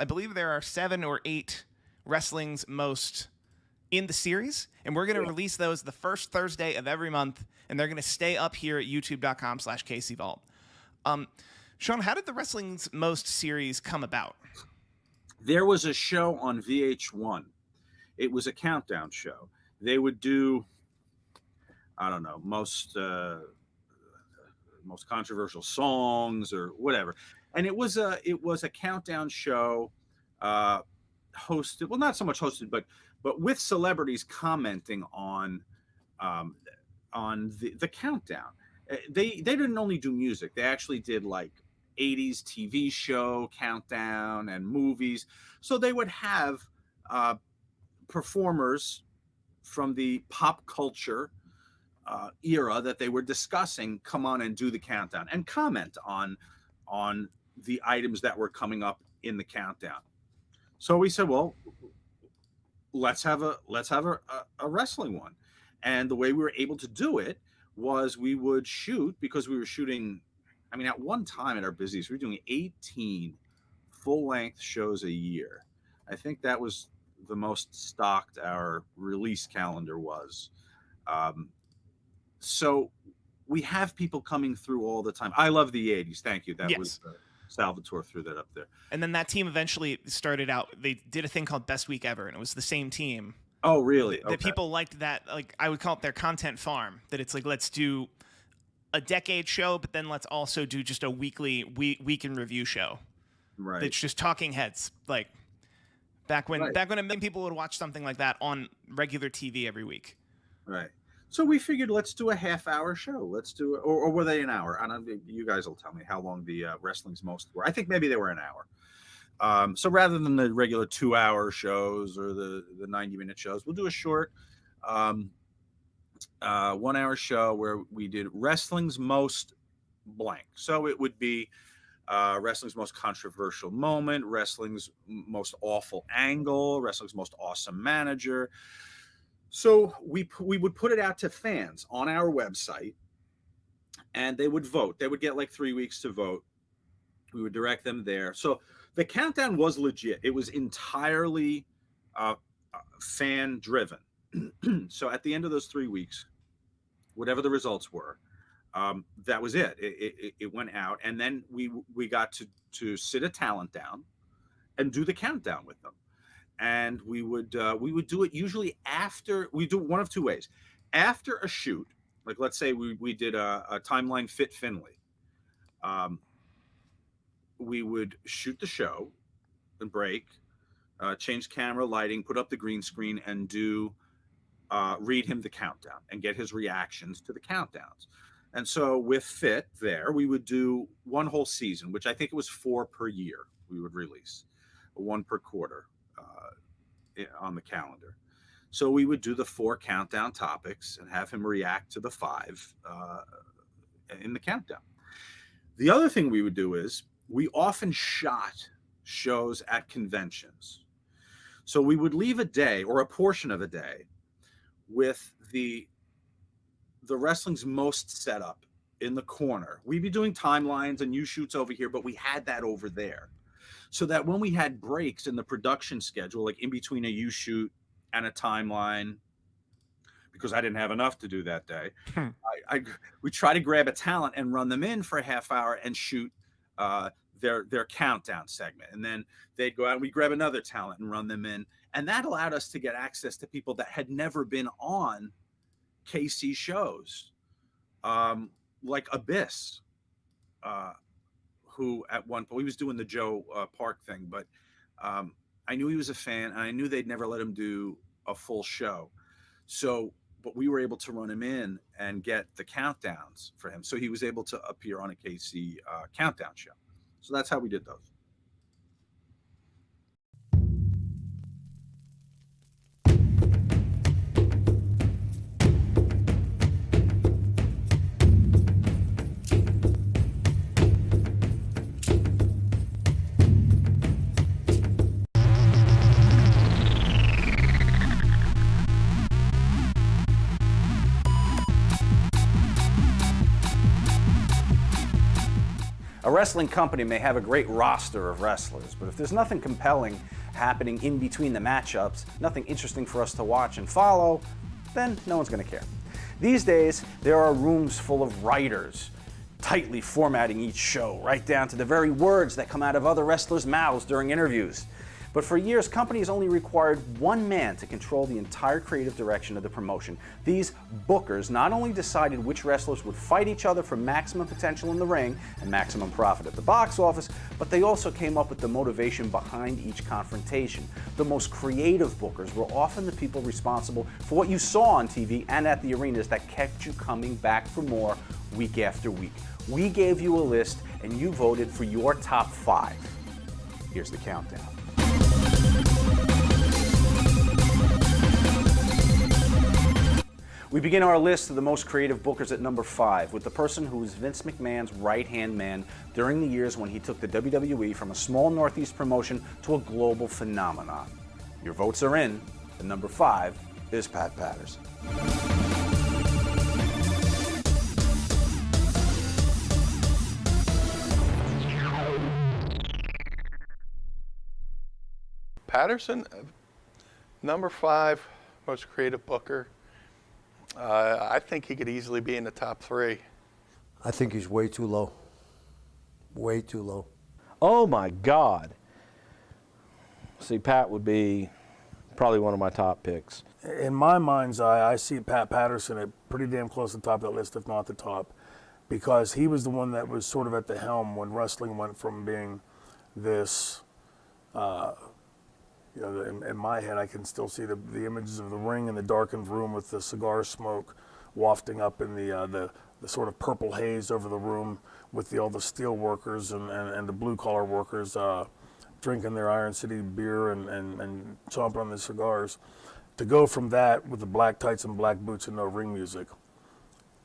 I believe there are 7 or 8 Wrestling's Most in the series, and we're going to release those the first Thursday of every month, and they're going to stay up here at youtube.com/KCVault. Sean, how did the Wrestling's Most series come about? There was a show on VH1. It was a countdown show. They would do, I don't know, most controversial songs or whatever, and it was a countdown show hosted, well, not so much hosted, but with celebrities commenting on the countdown. They didn't only do music; they actually did like 80s TV show countdown and movies. So they would have performers from the pop culture era that they were discussing come on and do the countdown and comment on the items that were coming up in the countdown. So we said, well, let's have a wrestling one. And the way we were able to do it was we would shoot, because we were shooting, I mean, at one time at our busiest, we were doing 18 full-length shows a year. I think that was the most stocked our release calendar was. So we have people coming through all the time. I love the 80s. Thank you. That was Salvatore threw that up there. And then that team eventually started out. They did a thing called Best Week Ever, and it was the same team. Oh, really? That people liked that. Like, I would call it their content farm. That it's like, let's do a decade show, but then let's also do just a weekly week in review show. Right. It's just talking heads. Like back when a million people would watch something like that on regular TV every week. Right. So we figured, let's do a half-hour show. Let's do it, or were they an hour? I don't. You guys will tell me how long the Wrestling's Most were. I think maybe they were an hour. So rather than the regular 2-hour shows or the 90-minute shows, we'll do a short 1-hour show where we did Wrestling's Most blank. So it would be Wrestling's Most Controversial Moment, Wrestling's Most Awful Angle, Wrestling's Most Awesome Manager. So we would put it out to fans on our website, and they would vote. They would get like 3 weeks to vote. We would direct them there. So the countdown was legit. It was entirely fan driven. So at the end of those 3 weeks, whatever the results were, that was it. It went out, and then we got to sit a talent down and do the countdown with them. And we would do it usually after. We do one of two ways. After a shoot, like let's say we did a Timeline Fit Finley, we would shoot the show and break, change camera lighting, put up the green screen, and do read him the countdown and get his reactions to the countdowns. And so with Fit there, we would do one whole season, which I think it was 4 per year we would release, 1 per quarter on the calendar. So we would do the 4 countdown topics and have him react to the 5 in the countdown. The other thing we would do is we often shot shows at conventions. So we would leave a day or a portion of a day with the Wrestling's Most setup in the corner. We'd be doing timelines and U-shoots over here, but we had that over there. So that when we had breaks in the production schedule, like in between a U-shoot and a timeline, because I didn't have enough to do that day, we try to grab a talent and run them in for a half hour and shoot their countdown segment. And then they'd go out and we grab another talent and run them in. And that allowed us to get access to people that had never been on KC shows, like Abyss, who at one point, he was doing the Joe Park thing, but I knew he was a fan, and I knew they'd never let him do a full show. So, but we were able to run him in and get the countdowns for him. So he was able to appear on a KC countdown show. So that's how we did those. A wrestling company may have a great roster of wrestlers, but if there's nothing compelling happening in between the matchups, nothing interesting for us to watch and follow, then no one's going to care. These days, there are rooms full of writers, tightly formatting each show, right down to the very words that come out of other wrestlers' mouths during interviews. But for years, companies only required one man to control the entire creative direction of the promotion. These bookers not only decided which wrestlers would fight each other for maximum potential in the ring and maximum profit at the box office, but they also came up with the motivation behind each confrontation. The most creative bookers were often the people responsible for what you saw on TV and at the arenas that kept you coming back for more week after week. We gave you a list and you voted for your top 5. Here's the countdown. We begin our list of the most creative bookers at number 5 with the person who was Vince McMahon's right-hand man during the years when he took the WWE from a small Northeast promotion to a global phenomenon. Your votes are in, and number 5 is Pat Patterson. Patterson, number 5, most creative booker. I think he could easily be in the top 3. I think he's way too low. Way too low. Oh my God. See, Pat would be probably one of my top picks. In my mind's eye, I see Pat Patterson at pretty damn close to the top of that list, if not the top, because he was the one that was sort of at the helm when wrestling went from being this, in my head, I can still see the images of the ring in the darkened room with the cigar smoke wafting up in the sort of purple haze over the room with all the steel workers and the blue collar workers drinking their Iron City beer and chomping on their cigars. To go from that with the black tights and black boots and no ring music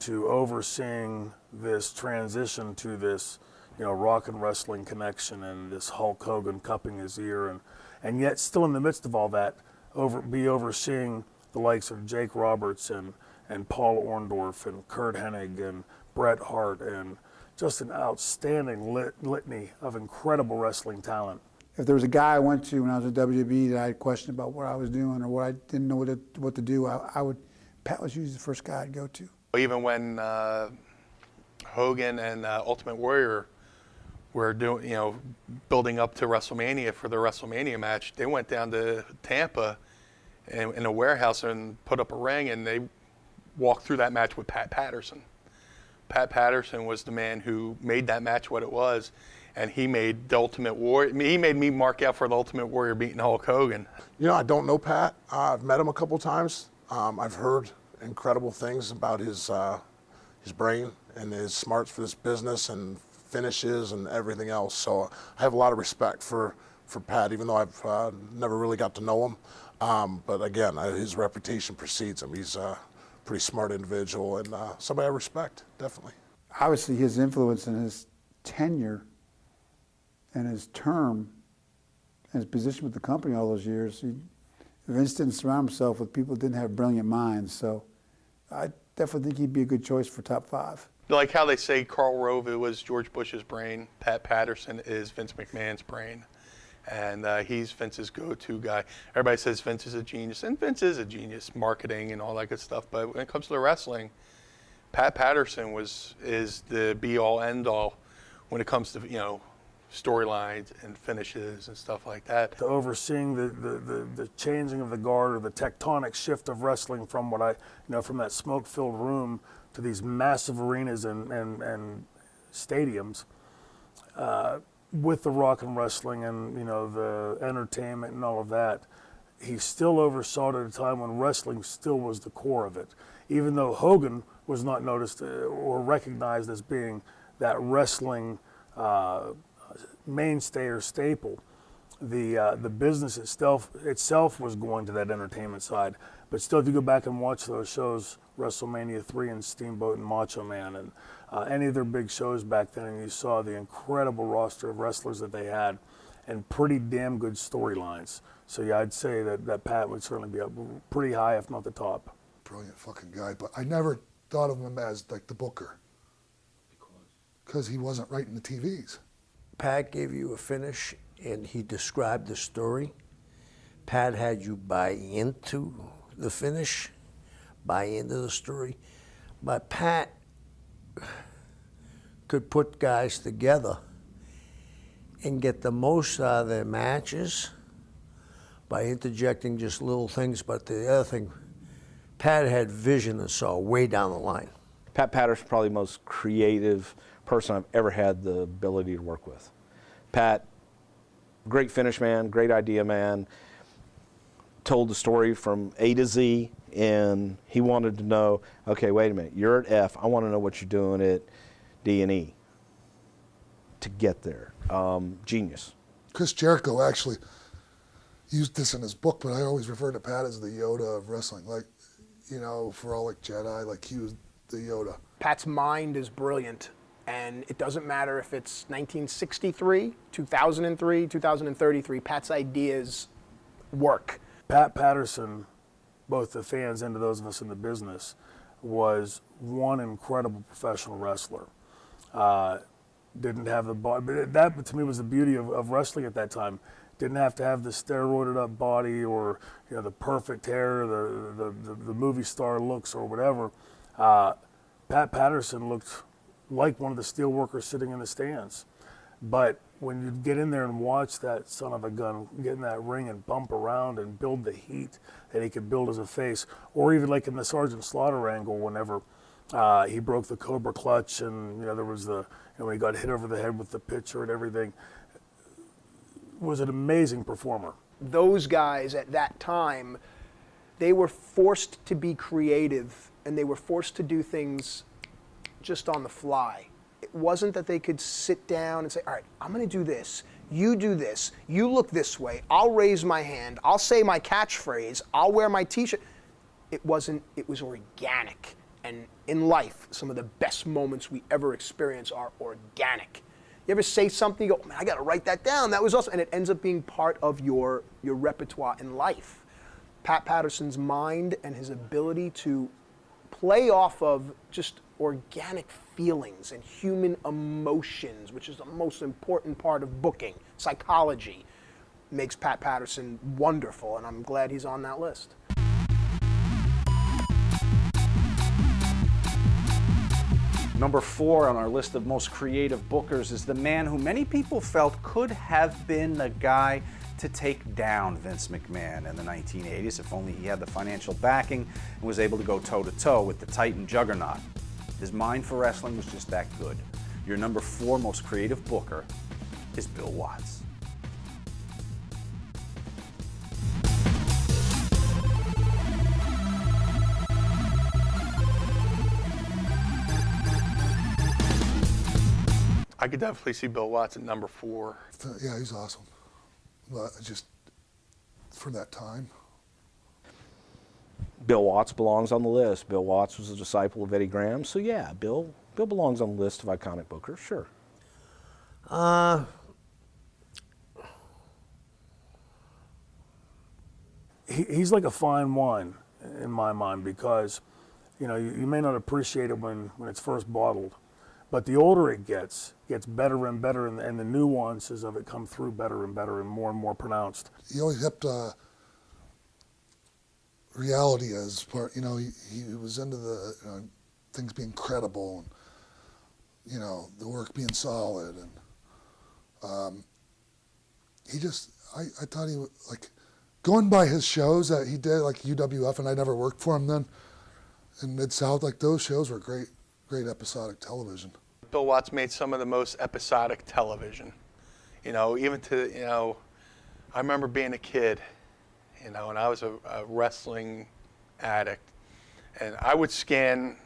to overseeing this transition to this, rock and wrestling connection and this Hulk Hogan cupping his ear and yet still in the midst of all that, be overseeing the likes of Jake Roberts and Paul Orndorff and Kurt Hennig and Bret Hart and just an outstanding litany of incredible wrestling talent. If there was a guy I went to when I was at WWE that I had questioned about what I was doing or what I didn't know what to do, Pat was usually the first guy I'd go to. Even when Hogan and Ultimate Warrior were doing, building up to WrestleMania for the WrestleMania match, they went down to Tampa in a warehouse and put up a ring, and they walked through that match with Pat Patterson. Pat Patterson was the man who made that match what it was, and he made the Ultimate Warrior. He made me mark out for the Ultimate Warrior beating Hulk Hogan. I don't know Pat. I've met him a couple times. I've heard incredible things about his brain and his smarts for this business and finishes and everything else. So I have a lot of respect for Pat, even though I've never really got to know him. But again, his reputation precedes him. He's a pretty smart individual and somebody I respect, definitely. Obviously, his influence and his tenure and his term and his position with the company all those years, Vince didn't surround himself with people who didn't have brilliant minds. So I definitely think he'd be a good choice for top 5. Like how they say Karl Rove was George Bush's brain, Pat Patterson is Vince McMahon's brain. And he's Vince's go-to guy. Everybody says Vince is a genius, and Vince is a genius, marketing and all that good stuff. But when it comes to the wrestling, Pat Patterson is the be-all, end-all when it comes to storylines and finishes and stuff like that. To overseeing the changing of the guard or the tectonic shift of wrestling from from that smoke-filled room to these massive arenas and stadiums. With the rock and wrestling and the entertainment and all of that, he still oversaw it at a time when wrestling still was the core of it. Even though Hogan was not noticed or recognized as being that wrestling mainstay or staple, the business itself was going to that entertainment side. But still, if you go back and watch those shows, WrestleMania 3 and Steamboat and Macho Man and any of their big shows back then, and you saw the incredible roster of wrestlers that they had and pretty damn good storylines. So yeah, I'd say that Pat would certainly be up pretty high, if not the top. Brilliant fucking guy, but I never thought of him as like the booker. because he wasn't writing the TVs. Pat gave you a finish and he described the story. Pat had you buy into the finish, buy into the story. But Pat could put guys together and get the most out of their matches by interjecting just little things. But the other thing, Pat had vision and saw way down the line. Pat Patterson's probably the most creative person I've ever had the ability to work with. Pat, great finish man, great idea man, told the story from A to Z, and he wanted to know, okay, wait a minute, you're at F, I want to know what you're doing at D and E to get there. Genius. Chris Jericho actually used this in his book, but I always refer to Pat as the Yoda of wrestling. Like, you know, for all like Jedi, like he was the Yoda. Pat's mind is brilliant, and it doesn't matter if it's 1963, 2003, 2033, Pat's ideas work. Pat Patterson, both the fans and to those of us in the business, was one incredible professional wrestler. Didn't have the body, but that to me was the beauty of wrestling at that time. Didn't have to have the steroided up body or, you know, the perfect hair, the movie star looks or whatever. Pat Patterson looked like one of the steel workers sitting in the stands. But when you get in there and watch that son of a gun get in that ring and bump around and build the heat that he could build as a face, or even like in the Sergeant Slaughter angle whenever he broke the Cobra clutch and, you know, there was the, you know, when he got hit over the head with the pitcher and everything, was an amazing performer. Those guys at that time, they were forced to be creative and they were forced to do things just on the fly. It wasn't that they could sit down and say, all right, I'm going to do this. You do this. You look this way. I'll raise my hand. I'll say my catchphrase. I'll wear my T-shirt. It wasn't. It was organic. And in life, some of the best moments we ever experience are organic. You ever say something, you go, man, I got to write that down. That was awesome. And it ends up being part of your repertoire in life. Pat Patterson's mind and his ability to play off of just organic feelings and human emotions, which is the most important part of booking, psychology, makes Pat Patterson wonderful, and I'm glad he's on that list. Number 4 on our list of most creative bookers is the man who many people felt could have been the guy to take down Vince McMahon in the 1980s if only he had the financial backing and was able to go toe-to-toe with the Titan juggernaut. His mind for wrestling was just that good. Your number 4 most creative booker is Bill Watts. I could definitely see Bill Watts at number 4. Yeah, he's awesome. But just for that time. Bill Watts belongs on the list. Bill Watts was a disciple of Eddie Graham, so yeah, Bill belongs on the list of iconic bookers, sure. He's like a fine wine in my mind because, you know, you may not appreciate it when it's first bottled, but the older it gets better and better, and the nuances of it come through better and better and more pronounced. He always kept reality as part, you know, he was into the, you know, things being credible and, you know, the work being solid. And he just, I thought he was, like, going by his shows that he did, like UWF, and I never worked for him then, in Mid-South, like those shows were great episodic television. Bill Watts made some of the most episodic television. You know, even to, you know, I remember being a kid, you know, and I was a wrestling addict, and I would scan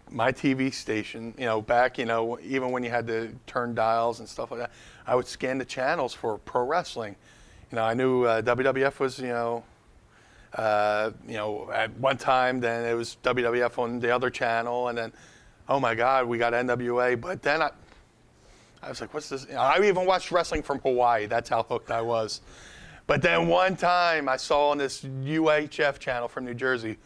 my TV station, you know, back, you know, even when you had to turn dials and stuff like that, I would scan the channels for pro wrestling. You know, I knew WWF was, you know, at one time, then it was WWF on the other channel, and then, oh my God, we got NWA. But then I was like, what's this? You know, I even watched wrestling from Hawaii. That's how hooked I was. But then one time I saw on this UHF channel from New Jersey,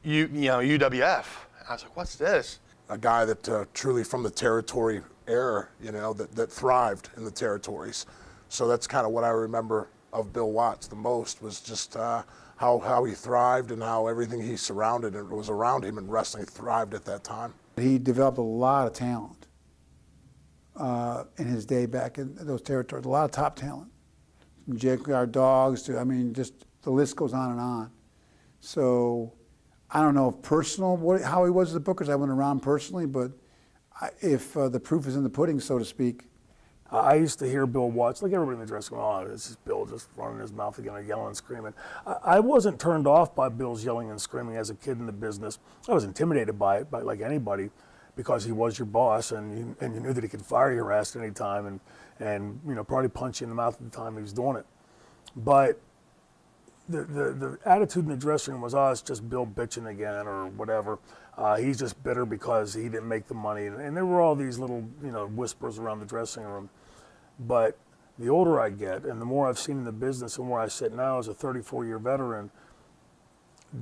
UWF. I was like, what's this? a guy that truly from the territory era, that thrived in the territories. So that's kind of what I remember of Bill Watts the most, was just how he thrived and how everything he surrounded and was around him in wrestling thrived at that time. He developed a lot of talent in his day back in those territories, a lot of top talent. From Junkyard Dogs to, just the list goes on and on. So I don't know if how he was as a booker, 'cause I went around personally, but if the proof is in the pudding, so to speak. I used to hear Bill Watts, like everybody in the dressing room, oh, this is Bill just running his mouth again, yelling and screaming. I wasn't turned off by Bill's yelling and screaming as a kid in the business. I was intimidated by it, like anybody, because he was your boss, and you knew that he could fire your ass at any time, and probably punch you in the mouth at the time he was doing it. But the attitude in the dressing room was, oh, it's just Bill bitching again or whatever. He's just bitter because he didn't make the money. And there were all these little, whispers around the dressing room. But the older I get and the more I've seen in the business and where I sit now as a 34-year veteran,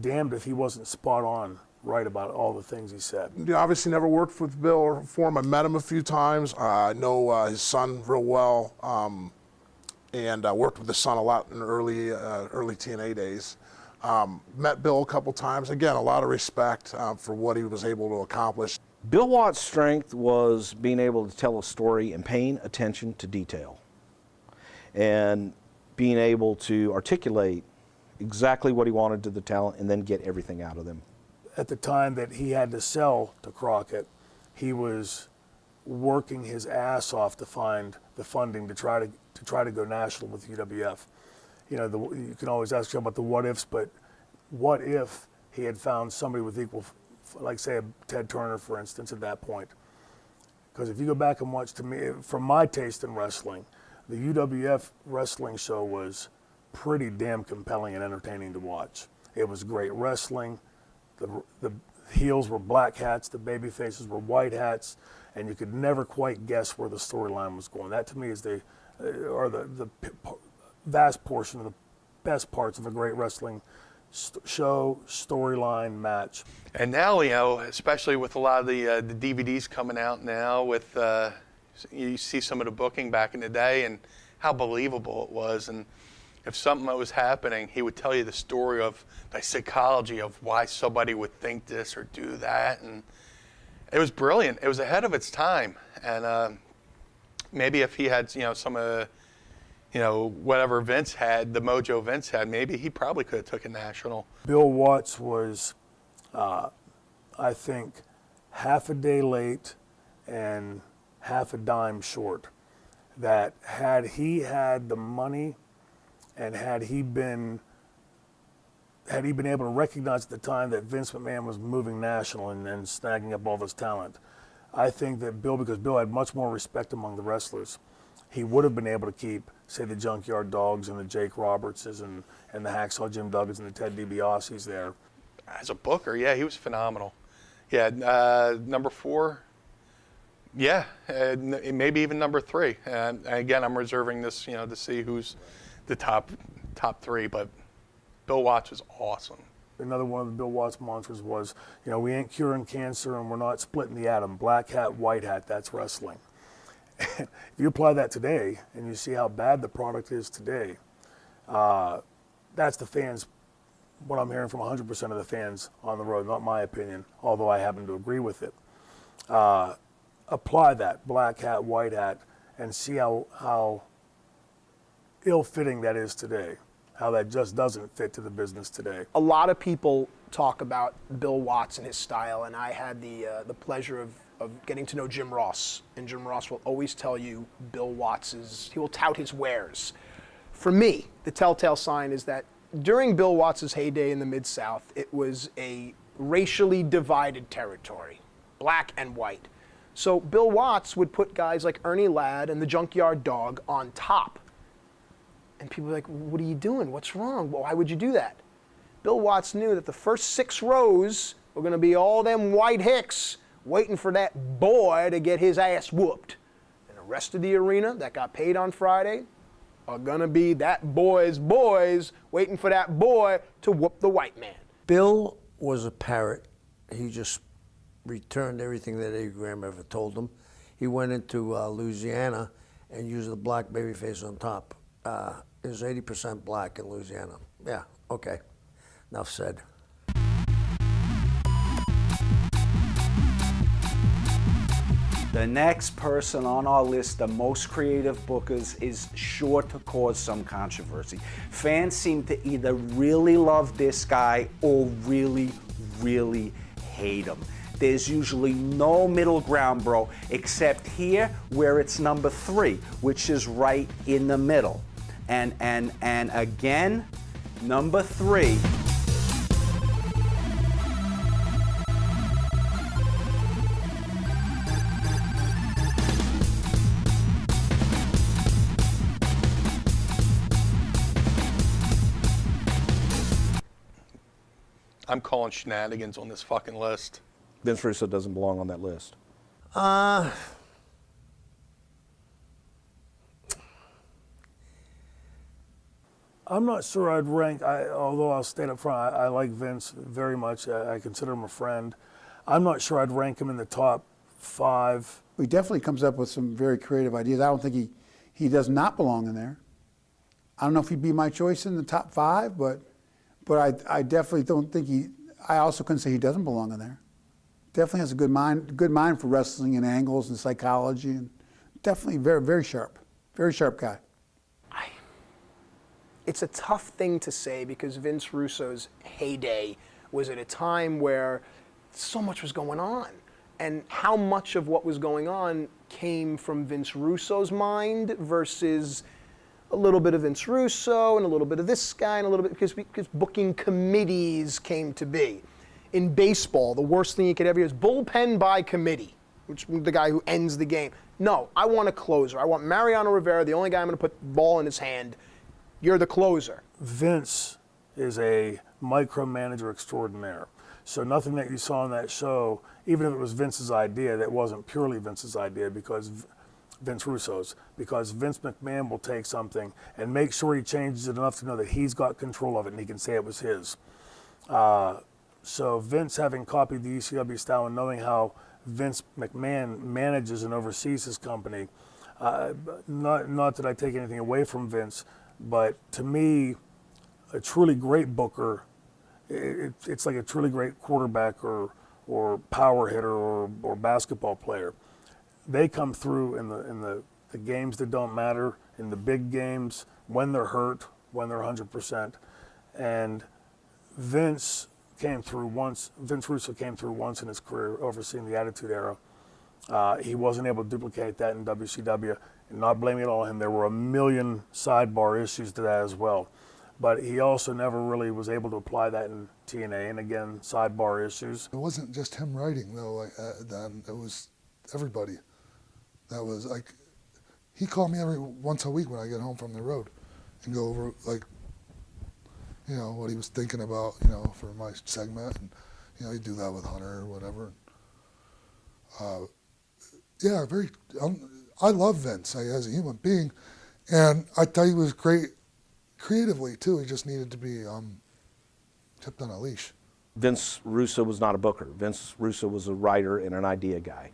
damned if he wasn't spot on right about all the things he said. Obviously never worked with Bill or for him. I met him a few times. I know his son real well. And worked with his son a lot in early TNA days. Met Bill a couple times. Again, a lot of respect for what he was able to accomplish. Bill Watts' strength was being able to tell a story and paying attention to detail, and being able to articulate exactly what he wanted to the talent and then get everything out of them. At the time that he had to sell to Crockett, he was working his ass off to find the funding to try to go national with UWF. You can always ask about the what ifs, but what if he had found somebody with equal, like say a Ted Turner, for instance, at that point? Because if you go back and watch, to me, from my taste in wrestling, the UWF wrestling show was pretty damn compelling and entertaining to watch. It was great wrestling. The heels were black hats, the baby faces were white hats, and you could never quite guess where the storyline was going. That to me is the vast portion of the best parts of a great wrestling show, storyline, match. And now, especially with a lot of the DVDs coming out now, with you see some of the booking back in the day and how believable it was. And if something was happening, he would tell you the story of the psychology of why somebody would think this or do that. And it was brilliant. It was ahead of its time. And maybe if he had, some of, whatever Vince had, the mojo Vince had, maybe he probably could have took it national. Bill Watts was, I think, half a day late and half a dime short. That had he had the money and had he been able to recognize at the time that Vince McMahon was moving national and snagging up all this talent, I think that because Bill had much more respect among the wrestlers, he would have been able to keep, say, the Junkyard Dogs and the Jake Robertses and the Hacksaw Jim Duggans and the Ted DiBiase's there. As a booker, yeah, he was phenomenal. Yeah, number 4, yeah, maybe even number 3. And again, I'm reserving this, to see who's the top 3, but Bill Watts was awesome. Another one of the Bill Watts mantras was, we ain't curing cancer and we're not splitting the atom. Black hat, white hat, that's wrestling. If you apply that today and you see how bad the product is today, that's the fans, what I'm hearing from 100% of the fans on the road, not my opinion, although I happen to agree with it. Apply that, black hat, white hat, and see how ill-fitting that is today, how that just doesn't fit to the business today. A lot of people talk about Bill Watts and his style, and I had the pleasure of getting to know Jim Ross, and Jim Ross will always tell you Bill Watts he will tout his wares. For me, the telltale sign is that during Bill Watts' heyday in the Mid-South, it was a racially divided territory, black and white. So Bill Watts would put guys like Ernie Ladd and the Junkyard Dog on top. And people were like, what are you doing? What's wrong? Well, why would you do that? Bill Watts knew that the first 6 rows were going to be all them white hicks waiting for that boy to get his ass whooped. And the rest of the arena that got paid on Friday are going to be that boy's boys waiting for that boy to whoop the white man. Bill was a parrot. He just returned everything that Eddie Graham ever told him. He went into Louisiana and used the black babyface on top. It was 80% black in Louisiana. Yeah, okay. Enough said. The next person on our list, the most creative bookers, is sure to cause some controversy. Fans seem to either really love this guy or really, really hate him. There's usually no middle ground, bro, except here where it's number 3, which is right in the middle. And again, number 3. I'm calling shenanigans on this fucking list. Vince Russo doesn't belong on that list. I'm not sure I'd rank, although I'll stand up front, I like Vince very much. I consider him a friend. I'm not sure I'd rank him in the top 5. He definitely comes up with some very creative ideas. I don't think he does not belong in there. I don't know if he'd be my choice in the top 5, but I definitely don't think I also couldn't say he doesn't belong in there. Definitely has a good mind for wrestling and angles and psychology, and definitely very, very sharp guy. It's a tough thing to say because Vince Russo's heyday was at a time where so much was going on. And how much of what was going on came from Vince Russo's mind versus a little bit of Vince Russo and a little bit of this guy and a little bit, because booking committees came to be. In baseball, the worst thing you could ever hear is bullpen by committee, which is the guy who ends the game. No, I want a closer. I want Mariano Rivera, the only guy I'm going to put the ball in his hand. You're the closer. Vince is a micromanager extraordinaire. So nothing that you saw on that show, even if it was Vince's idea, that wasn't purely Vince's idea because Vince Russo's, because Vince McMahon will take something and make sure he changes it enough to know that he's got control of it and he can say it was his. So Vince, having copied the ECW style and knowing how Vince McMahon manages and oversees his company, not that I take anything away from Vince, but to me, a truly great booker, it's like a truly great quarterback or power hitter or basketball player. They come through in the games that don't matter, in the big games, when they're hurt, when they're 100%. And Vince Russo came through once in his career overseeing the Attitude Era. He wasn't able to duplicate that in WCW, and not blaming it all on him. There were a million sidebar issues to that as well. But he also never really was able to apply that in TNA, and again, sidebar issues. It wasn't just him writing though. Then it was everybody. That was like, he called me once a week when I get home from the road, and go over what he was thinking about, for my segment, and he'd do that with Hunter or whatever. I love Vince as a human being, and I thought he was great creatively too. He just needed to be kept on a leash. Vince Russo was not a booker. Vince Russo was a writer and an idea guy.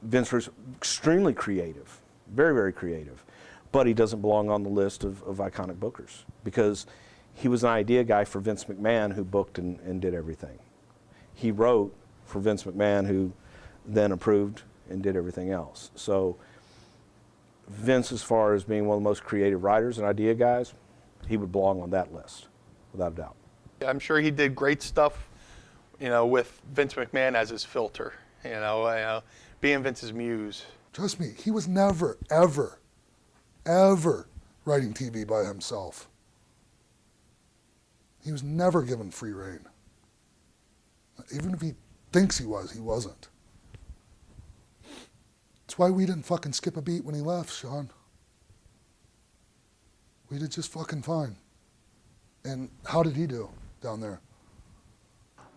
Vince Russo, extremely creative, very, very creative, but he doesn't belong on the list of iconic bookers because he was an idea guy for Vince McMahon, who booked and did everything. He wrote for Vince McMahon, who then approved and did everything else. So Vince, as far as being one of the most creative writers and idea guys, he would belong on that list, without a doubt. I'm sure he did great stuff, with Vince McMahon as his filter, being Vince's muse. Trust me, he was never, ever, ever writing TV by himself. He was never given free rein. Even if he thinks he was, he wasn't. That's why we didn't fucking skip a beat when he left, Sean. We did just fucking fine. And how did he do down there?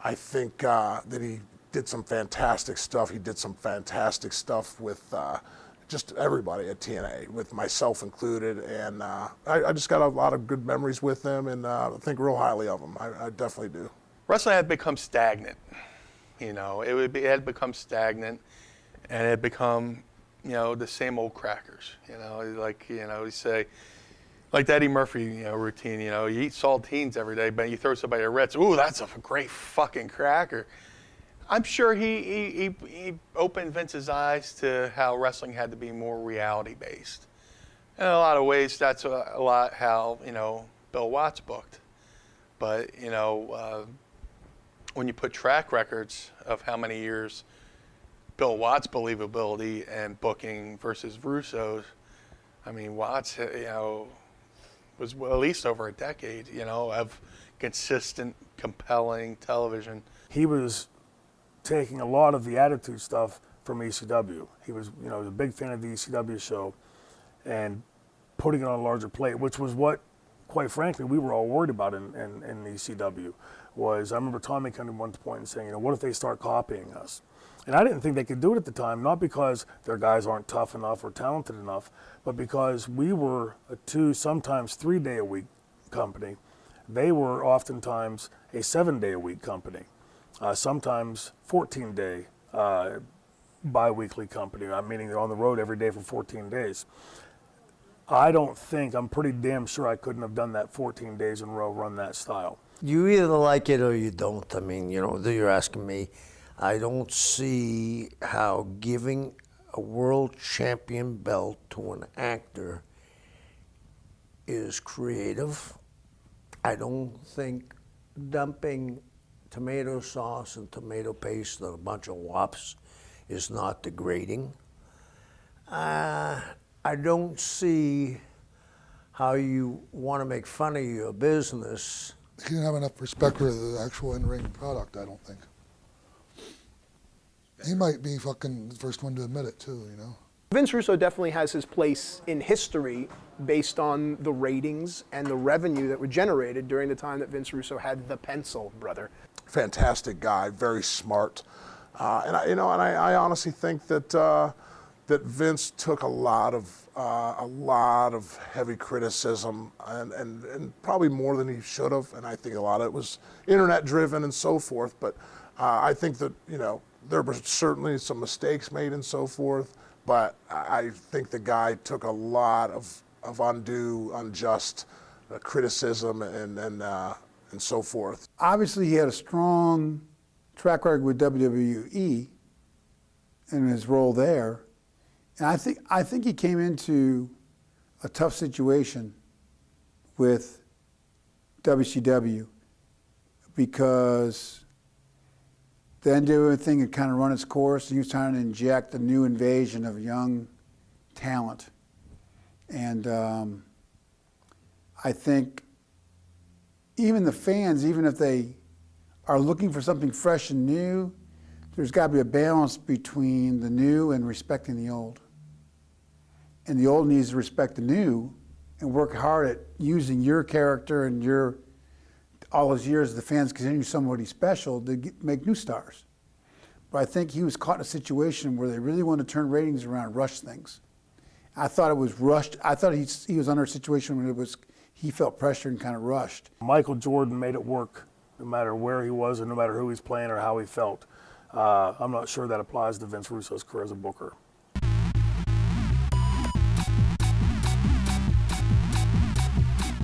I think that he did some fantastic stuff. He did some fantastic stuff with just everybody at TNA, with myself included. And I just got a lot of good memories with him, and I think real highly of him. I definitely do. wrestling had become stagnant. You know, it had become stagnant, and it had become, you know, the same old crackers. You know, like, you know, you say, like the Eddie Murphy, you know, routine. You know, you eat saltines every day, but you throw somebody a Ritz. Ooh, that's a great fucking cracker. I'm sure he opened Vince's eyes to how wrestling had to be more reality based. In a lot of ways, that's a lot how, you know, Bill Watts booked. But, you know, when you put track records of how many years Bill Watts' believability and booking versus Russo's, I mean, Watts, you know, was at least over a decade, you know, of consistent, compelling television. He was taking a lot of the attitude stuff from ECW. He was, you know, a big fan of the ECW show and putting it on a larger plate, which was what, quite frankly, we were all worried about in ECW. Was, I remember Tommy coming to one point and saying, you know, what if they start copying us? And I didn't think they could do it at the time, not because their guys aren't tough enough or talented enough, but because we were a 2, sometimes 3-day-a-week company. They were oftentimes a 7-day-a-week company, sometimes 14-day bi-weekly company, meaning they're on the road every day for 14 days. I'm pretty damn sure I couldn't have done that 14 days in a row, run that style. You either like it or you don't. I mean, you know, you're asking me. I don't see how giving a world champion belt to an actor is creative. I don't think dumping tomato sauce and tomato paste on a bunch of wops is not degrading. I don't see how you want to make fun of your business. He didn't have enough respect for the actual in-ring product, I don't think. He might be fucking the first one to admit it too, you know? Vince Russo definitely has his place in history based on the ratings and the revenue that were generated during the time that Vince Russo had the pencil, brother. Fantastic guy, very smart. I honestly think that that Vince took a lot of heavy criticism and probably more than he should have. And I think a lot of it was internet driven and so forth. But I think that, you know, there were certainly some mistakes made and so forth. But I think the guy took a lot of undue, unjust criticism and so forth. Obviously, he had a strong track record with WWE and his role there. And I think he came into a tough situation with WCW because the NWO thing had kind of run its course. He was trying to inject a new invasion of young talent. And I think even the fans, even if they are looking for something fresh and new, there's got to be a balance between the new and respecting the old. And the old needs to respect the new and work hard at using your character and all those years the fans continue somebody special to make new stars. But I think he was caught in a situation where they really wanted to turn ratings around, rush things. I thought it was rushed. I thought he was under a situation where he felt pressure and kind of rushed. Michael Jordan made it work no matter where he was and no matter who he's playing or how he felt. I'm not sure that applies to Vince Russo's career as a booker.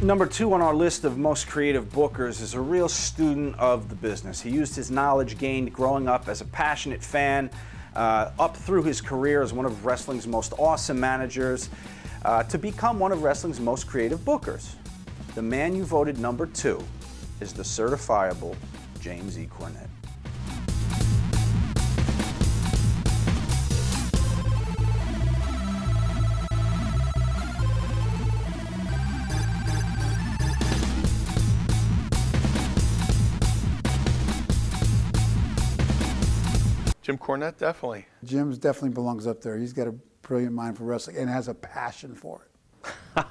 Number 2 on our list of most creative bookers is a real student of the business. He used his knowledge gained growing up as a passionate fan, up through his career as one of wrestling's most awesome managers, to become one of wrestling's most creative bookers. The man you voted number 2 is the certifiable James E. Cornette. Jim Cornette, definitely. Jim's definitely belongs up there. He's got a brilliant mind for wrestling and has a passion for it.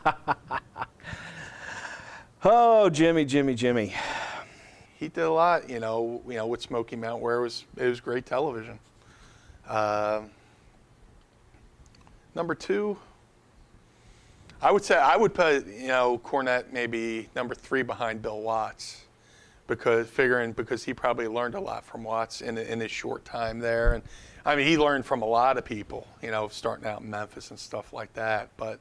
Oh, Jimmy. He did a lot, you know, with Smoky Mountain, where it was great television. Number 2, I would put, you know, Cornette maybe number 3 behind Bill Watts, because he probably learned a lot from Watts in his short time there. And I mean, he learned from a lot of people, you know, starting out in Memphis and stuff like that. But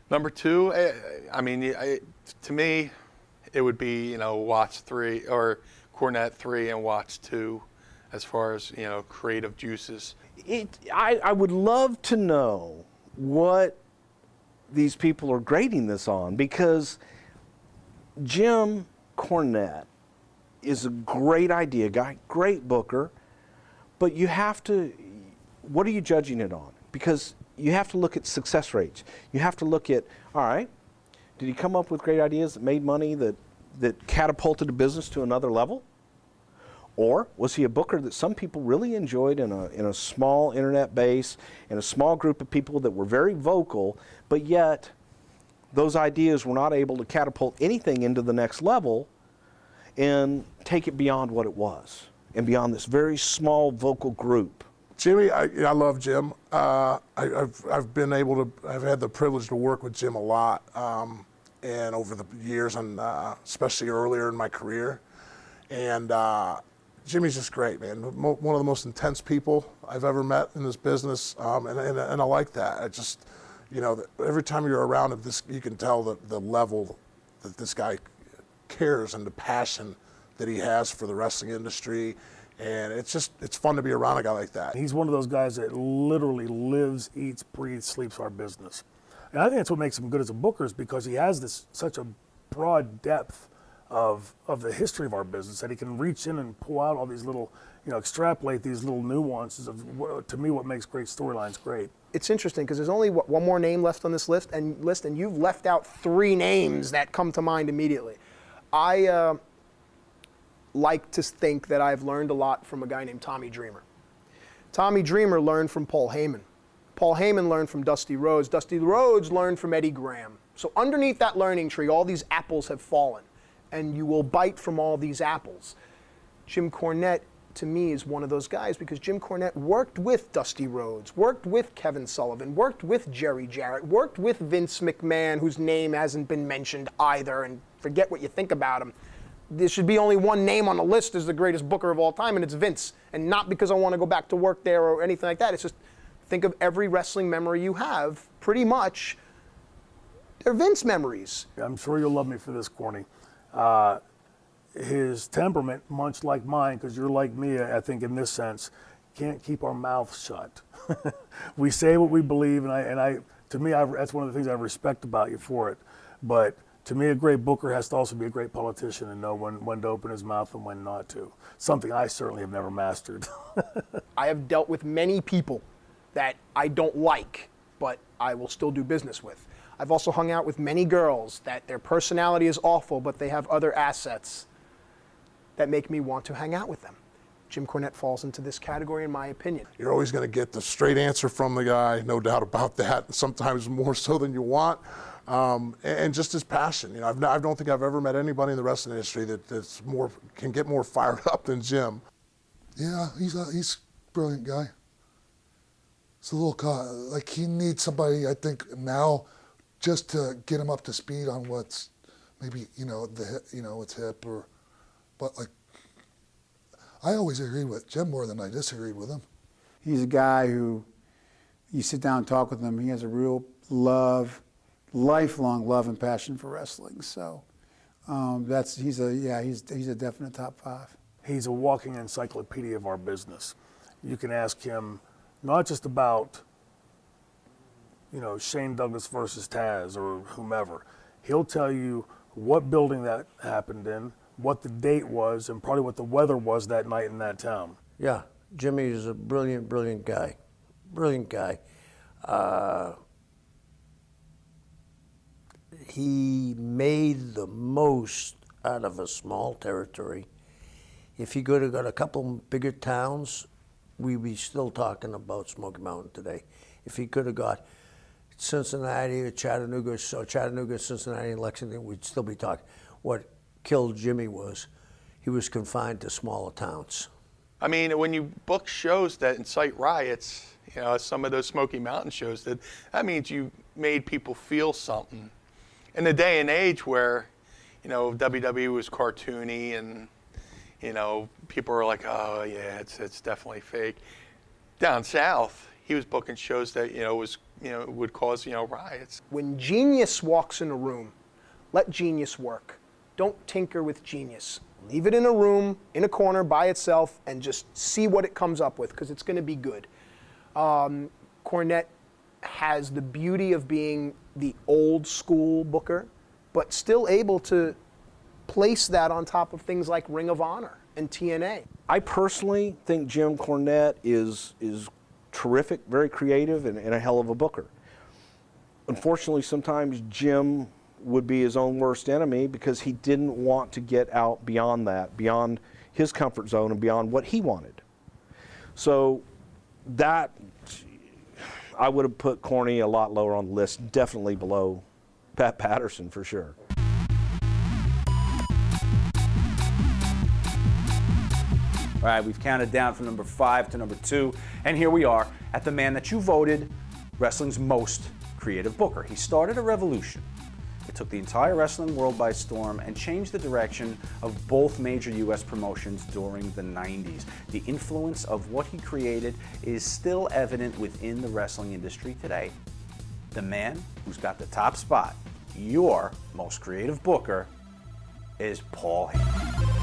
number two, I mean, to me, it would be, you know, Watts 3 or Cornette 3 and Watts 2 as far as, you know, creative juices. I would love to know what these people are grading this on, because Jim Cornette is a great idea guy, great booker, but you have to, what are you judging it on? Because you have to look at success rates. You have to look at, all right, did he come up with great ideas that made money, that catapulted the business to another level? Or was he a booker that some people really enjoyed in a small internet base, in a small group of people that were very vocal, but yet those ideas were not able to catapult anything into the next level and take it beyond what it was and beyond this very small vocal group? Jimmy, I love Jim. I've had the privilege to work with Jim a lot, and over the years, and especially earlier in my career. And Jimmy's just great, man. One of the most intense people I've ever met in this business, and I like that. I just, you know, every time you're around him, you can tell the level that this guy cares and the passion that he has for the wrestling industry. And it's fun to be around a guy like that. He's one of those guys that literally lives, eats, breathes, sleeps our business. And I think that's what makes him good as a booker, is because he has such a broad depth of the history of our business that he can reach in and pull out all these little, you know, extrapolate these little nuances of, to me, what makes great storylines great. It's interesting because there's only one more name left on this list, and you've left out 3 names that come to mind immediately. I like to think that I've learned a lot from a guy named Tommy Dreamer. Tommy Dreamer learned from Paul Heyman. Paul Heyman learned from Dusty Rhodes. Dusty Rhodes learned from Eddie Graham. So underneath that learning tree, all these apples have fallen, and you will bite from all these apples. Jim Cornette, to me, is one of those guys because Jim Cornette worked with Dusty Rhodes, worked with Kevin Sullivan, worked with Jerry Jarrett, worked with Vince McMahon, whose name hasn't been mentioned either, and forget what you think about him. There should be only one name on the list as the greatest booker of all time, and it's Vince. And not because I want to go back to work there or anything like that. It's just think of every wrestling memory you have, pretty much, they're Vince memories. I'm sure you'll love me for this, Corny. His temperament, much like mine, because you're like me, I think, in this sense, can't keep our mouths shut. We say what we believe, and to me, that's one of the things I respect about you for it. But to me, a great booker has to also be a great politician and know when to open his mouth and when not to. Something I certainly have never mastered. I have dealt with many people that I don't like, but I will still do business with. I've also hung out with many girls that their personality is awful, but they have other assets that make me want to hang out with them. Jim Cornette falls into this category, in my opinion. You're always going to get the straight answer from the guy, no doubt about that, sometimes more so than you want. And just his passion. You know, I don't think I've ever met anybody in the wrestling industry can get more fired up than Jim. Yeah, he's a brilliant guy. It's a little like he needs somebody, I think, now, just to get him up to speed on what's maybe what's hip but like I always agree with Jim more than I disagreed with him. He's a guy who, you sit down and talk with him, he has a real lifelong love and passion for wrestling. So he's a definite top 5. He's a walking encyclopedia of our business. You can ask him not just about, you know, Shane Douglas versus Taz or whomever. He'll tell you what building that happened in, what the date was, and probably what the weather was that night in that town. Yeah, Jimmy is a brilliant, brilliant guy. Brilliant guy. He made the most out of a small territory. If he could have got a couple bigger towns, we'd be still talking about Smoky Mountain today. If he could have got Cincinnati or Chattanooga, Cincinnati, and Lexington, we'd still be talking. What killed Jimmy was he was confined to smaller towns. I mean, when you book shows that incite riots, you know, some of those Smoky Mountain shows, that means you made people feel something. In a day and age where, you know, WWE was cartoony and, you know, people were like, oh yeah, it's definitely fake. Down south, he was booking shows that, you know, would cause, you know, riots. When genius walks in a room, let genius work. Don't tinker with genius. Leave it in a room, in a corner, by itself, and just see what it comes up with, because it's going to be good. Cornette has the beauty of being the old school booker, but still able to place that on top of things like Ring of Honor and TNA. I personally think Jim Cornette is terrific, very creative, and a hell of a booker. Unfortunately, sometimes Jim would be his own worst enemy because he didn't want to get out beyond that, beyond his comfort zone and beyond what he wanted. So that, I would have put Corny a lot lower on the list, definitely below Pat Patterson for sure. All right, we've counted down from number 5 to number 2, and here we are at the man that you voted wrestling's most creative booker. He started a revolution. It took the entire wrestling world by storm and changed the direction of both major U.S. promotions during the 90s. The influence of what he created is still evident within the wrestling industry today. The man who's got the top spot, your most creative booker, is Paul Heyman.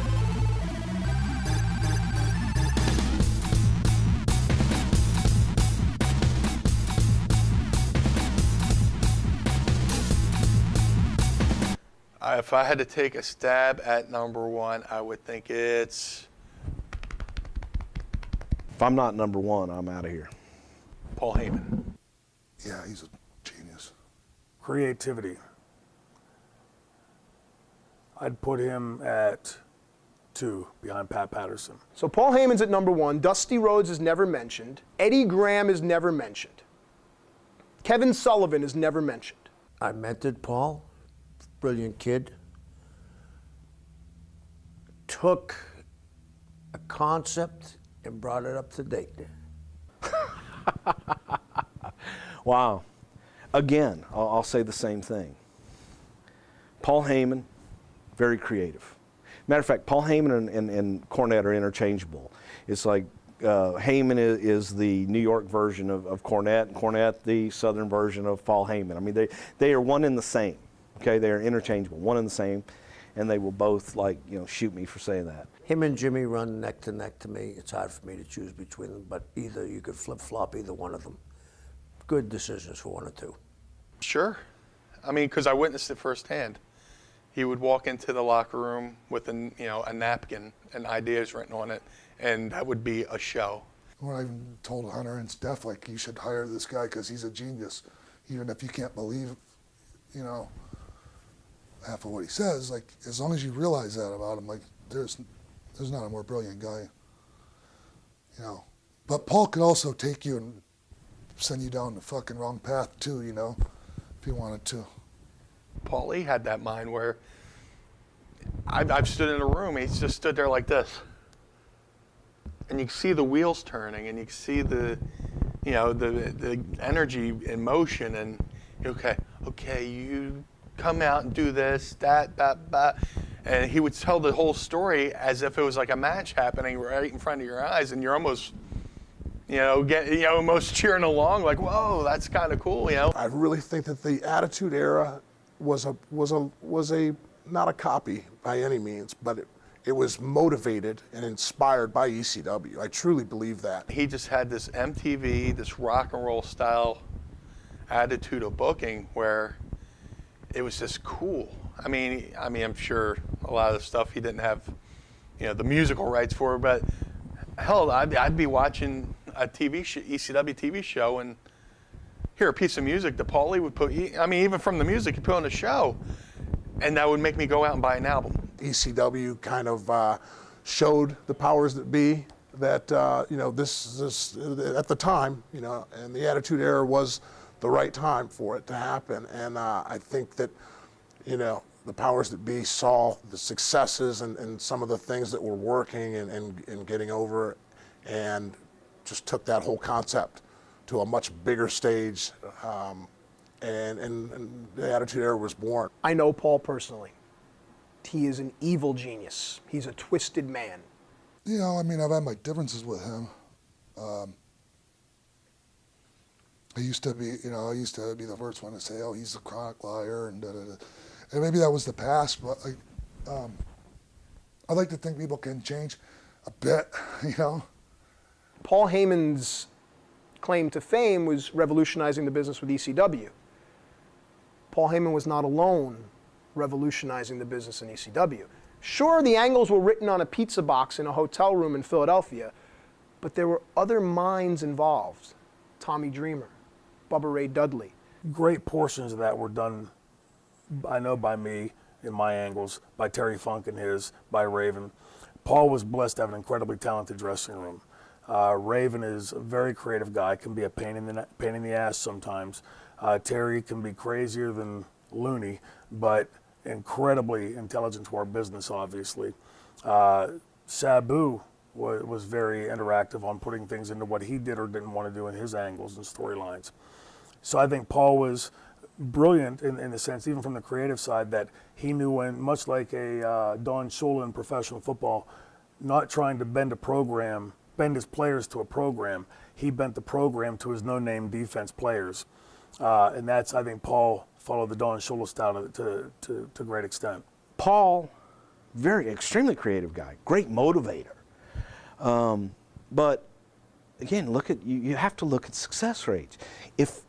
If I had to take a stab at number 1, I would think it's If I'm not number 1, I'm out of here. Paul Heyman. Yeah, he's a genius. Creativity. I'd put him at 2 behind Pat Patterson. So Paul Heyman's at number 1. Dusty Rhodes is never mentioned. Eddie Graham is never mentioned. Kevin Sullivan is never mentioned. I mentored Paul, brilliant kid. Took a concept and brought it up to date. Wow. Again, I'll say the same thing. Paul Heyman, very creative. Matter of fact, Paul Heyman and Cornette are interchangeable. It's like Heyman is the New York version of Cornette, and Cornette the Southern version of Paul Heyman. I mean, they are one and the same. Okay, they are interchangeable, one and the same, and they will both, like, you know, shoot me for saying that. Him and Jimmy run neck to neck to me. It's hard for me to choose between them, but either you could flip-flop either one of them. Good decisions for one or two. Sure. I mean, because I witnessed it firsthand. He would walk into the locker room with a napkin and ideas written on it, and that would be a show. Well, I even told Hunter and Steph, like, you should hire this guy because he's a genius. Even if you can't believe, you know, half of what he says, like, as long as you realize that about him, like, there's not a more brilliant guy, you know. But Paul could also take you and send you down the fucking wrong path too, you know, if he wanted to. Paulie had that mind where I've stood in a room, he's just stood there like this. And you can see the wheels turning, and you can see the energy in motion, and okay, you come out and do this, that. And he would tell the whole story as if it was like a match happening right in front of your eyes, and you're almost, almost cheering along, like, whoa, that's kind of cool, you know. I really think that the Attitude Era was not a copy by any means, but it was motivated and inspired by ECW. I truly believe that. He just had this MTV, this rock and roll style attitude of booking where it was just cool. I mean, I'm sure a lot of the stuff he didn't have, the musical rights for, but hell, I'd be watching a ECW TV show and hear a piece of music that Paulie would put, even from the music he put on the show, and that would make me go out and buy an album. ECW kind of showed the powers that be that, this at the time, and the Attitude Era was the right time for it to happen. And I think that, the powers that be saw the successes and some of the things that were working and getting over, and just took that whole concept to a much bigger stage, and the Attitude Era was born. I know Paul personally. he is an evil genius. He's a twisted man. You know, I mean, I've had my differences with him. I used to be the first one to say, "Oh, he's a chronic liar," and da-da-da. And maybe that was the past, but I'd like to think people can change a bit, you know. Paul Heyman's claim to fame was revolutionizing the business with ECW. Paul Heyman was not alone revolutionizing the business in ECW. Sure, the angles were written on a pizza box in a hotel room in Philadelphia, but there were other minds involved. Tommy Dreamer, Bubba Ray Dudley. Great portions of that were done, I know, by me in my angles, by Terry Funk and his, by Raven. Paul was blessed to have an incredibly talented dressing room. Raven is a very creative guy, can be a pain in the ass sometimes. Terry can be crazier than loony, but incredibly intelligent to our business, obviously. Sabu was very interactive on putting things into what he did or didn't want to do in his angles and storylines. So I think Paul was brilliant in the sense, even from the creative side, that he knew when, much like a Don Shula in professional football, not trying to bend his players to a program, he bent the program to his no-name defense players. And that's, I think, Paul followed the Don Shula style to a great extent. Paul, extremely creative guy, great motivator. But again, you have to look at success rates. If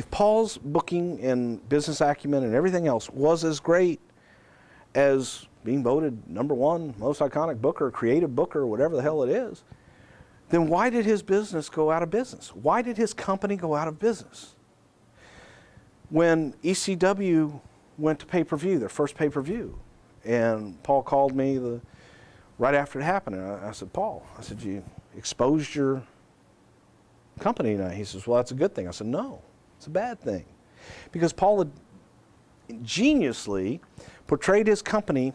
Paul's booking and business acumen and everything else was as great as being voted #1 most iconic booker, creative booker, whatever the hell it is, then why did his business go out of business? Why did his company go out of business? When ECW went to pay-per-view, their first pay-per-view, and Paul called me right after it happened, and I said, "Paul," I said, "you exposed your company now." He says, "Well, that's a good thing." I said, "No, it's a bad thing." Because Paul had geniusly portrayed his company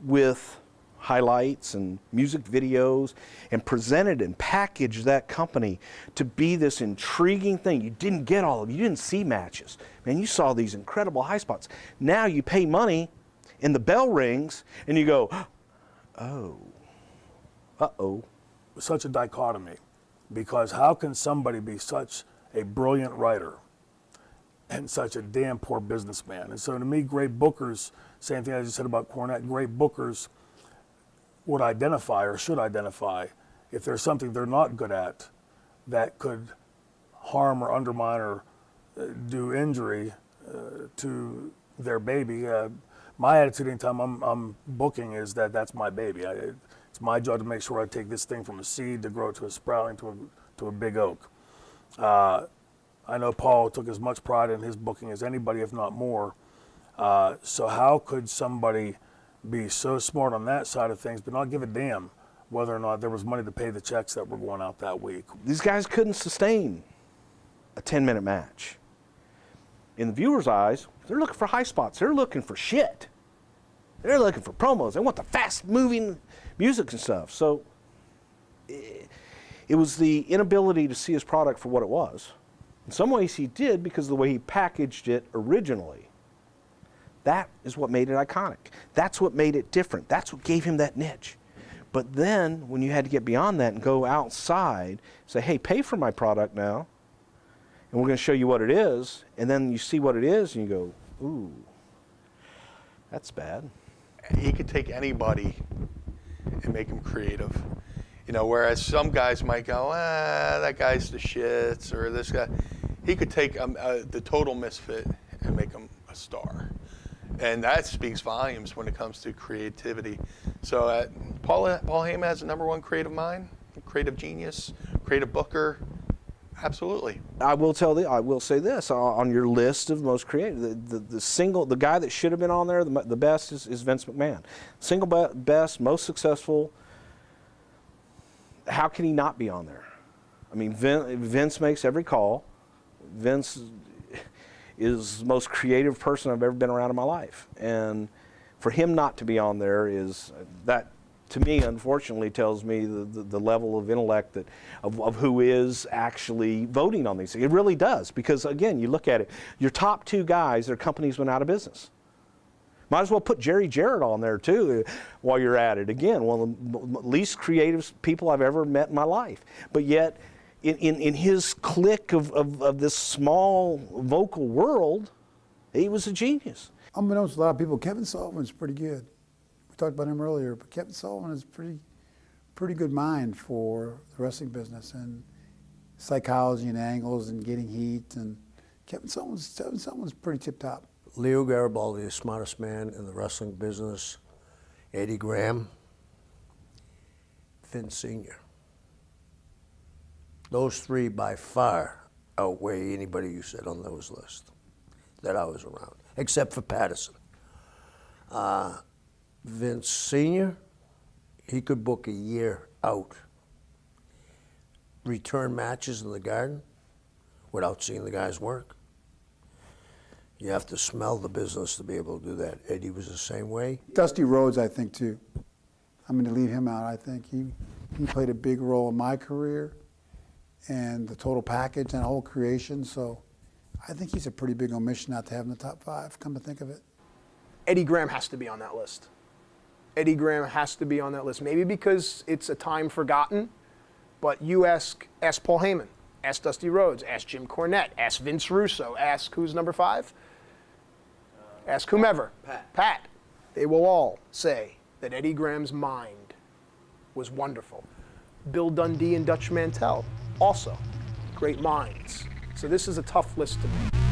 with highlights and music videos and presented and packaged that company to be this intriguing thing. You didn't get all of it. You didn't see matches. Man, you saw these incredible high spots. Now you pay money and the bell rings and you go, oh, uh-oh. Such a dichotomy, because how can somebody be such a brilliant writer and such a damn poor businessman? And so to me, great bookers, same thing I just said about Cornette, great bookers would identify or should identify if there's something they're not good at that could harm or undermine or do injury to their baby. My attitude anytime I'm booking is that that's my baby. It's my job to make sure I take this thing from a seed to grow to a sprouting to a big oak. I know Paul took as much pride in his booking as anybody, if not more. So how could somebody be so smart on that side of things but not give a damn whether or not there was money to pay the checks that were going out that week? These guys couldn't sustain a 10-minute match. In the viewer's eyes, they're looking for high spots. They're looking for shit. They're looking for promos. They want the fast-moving music and stuff. So it was the inability to see his product for what it was. In some ways he did because of the way he packaged it originally. That is what made it iconic. That's what made it different. That's what gave him that niche. But then when you had to get beyond that and go outside, say, hey, pay for my product now, and we're going to show you what it is, and then you see what it is, and you go, ooh, that's bad. He could take anybody and make them creative. You know, whereas some guys might go, that guy's the shits, or this guy. He could take the total misfit and make him a star. And that speaks volumes when it comes to creativity. So Paul Heyman has the #1 creative mind, creative genius, creative booker. Absolutely. I will say this on your list of most creative. The guy that should have been on there, the best is Vince McMahon. Single best, most successful. How can he not be on there? I mean, Vince makes every call. Vince is the most creative person I've ever been around in my life. And for him not to be on there is, that to me, unfortunately, tells me the level of intellect of who is actually voting on these things. It really does, because again, you look at it, your top 2 guys, their companies went out of business. Might as well put Jerry Jarrett on there too while you're at it. Again, one of the least creative people I've ever met in my life. But yet, in his clique of this small vocal world, he was a genius. Unbeknownst to a lot of people, Kevin Sullivan's pretty good. We talked about him earlier, but Kevin Sullivan is pretty good mind for the wrestling business and psychology and angles and getting heat. And Kevin Sullivan's pretty tip top. Leo Garibaldi, the smartest man in the wrestling business. Eddie Graham, Vince Sr. Those three by far outweigh anybody you said on those lists that I was around, except for Patterson. Vince Sr., he could book a year out, return matches in the Garden without seeing the guys work. You have to smell the business to be able to do that. Eddie was the same way. Dusty Rhodes, I think, too. I'm going to leave him out. I think he played a big role in my career and the total package and whole creation. So I think he's a pretty big omission not to have in the top 5, come to think of it. Eddie Graham has to be on that list. Eddie Graham has to be on that list. Maybe because it's a time forgotten, but you ask Paul Heyman, ask Dusty Rhodes, ask Jim Cornette, ask Vince Russo, ask who's number 5? Ask whomever. Pat. They will all say that Eddie Graham's mind was wonderful. Bill Dundee and Dutch Mantell, also great minds. So this is a tough list to make.